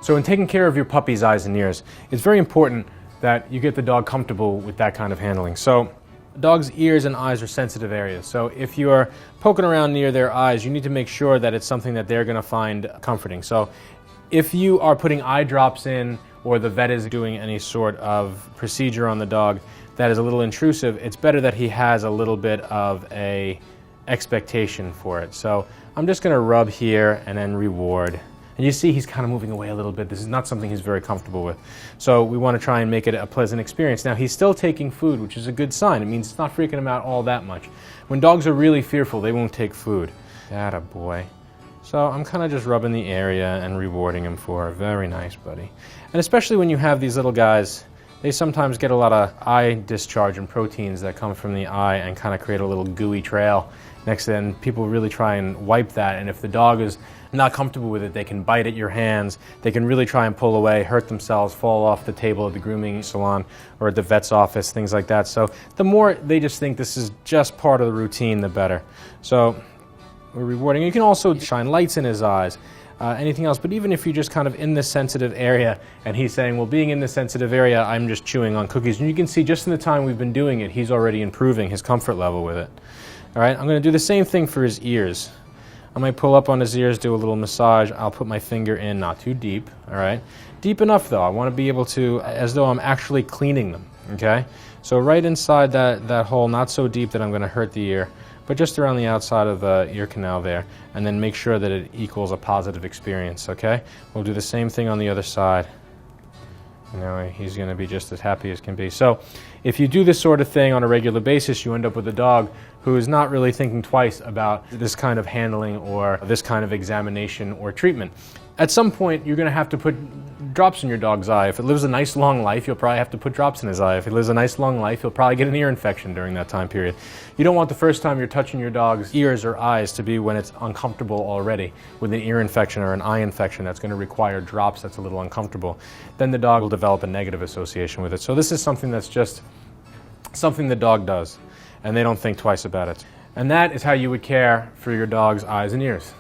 So in taking care of your puppy's eyes and ears, it's very important that you get the dog comfortable with that kind of handling. So dogs' ears and eyes are sensitive areas. So if you're poking around near their eyes, you need to make sure that it's something that they're going to find comforting. So if you are putting eye drops in, or the vet is doing any sort of procedure on the dog that is a little intrusive, it's better that he has a little bit of a expectation for it. So I'm just going to rub here and then reward. And you see he's kind of moving away a little bit. This is not something he's very comfortable with. So we want to try and make it a pleasant experience. Now he's still taking food, which is a good sign. It means it's not freaking him out all that much. When dogs are really fearful, they won't take food. Atta-boy. So I'm kind of just rubbing the area and rewarding him for it. Very nice, buddy. And especially when you have these little guys, they sometimes get a lot of eye discharge and proteins that come from the eye and kind of create a little gooey trail. Next then, people really try and wipe that, and if the dog is not comfortable with it, they can bite at your hands, they can really try and pull away, hurt themselves, fall off the table at the grooming salon or at the vet's office, things like that. So the more they just think this is just part of the routine, the better. So we're rewarding. You can also shine lights in his eyes, anything else, but even if you're just kind of in this sensitive area and he's saying, well, being in this sensitive area, I'm just chewing on cookies, and you can see just in the time we've been doing it, he's already improving his comfort level with it. All right, I'm going to do the same thing for his ears. I might pull up on his ears, do a little massage. I'll put my finger in, not too deep, all right? Deep enough, though. I want to be able to, as though I'm actually cleaning them, okay? So right inside that hole, not so deep that I'm going to hurt the ear, but just around the outside of the ear canal there, and then make sure that it equals a positive experience, okay? We'll do the same thing on the other side. Now he's going to be just as happy as can be. So if you do this sort of thing on a regular basis, you end up with a dog who is not really thinking twice about this kind of handling or this kind of examination or treatment. At some point, you're going to have to put drops in your dog's eye. If it lives a nice long life, you'll probably have to put drops in his eye. If it lives a nice long life, he'll probably get an ear infection during that time period. You don't want the first time you're touching your dog's ears or eyes to be when it's uncomfortable already with an ear infection or an eye infection that's going to require drops that's a little uncomfortable. Then the dog will develop a negative association with it. So this is something that's just something the dog does, and they don't think twice about it. And that is how you would care for your dog's eyes and ears.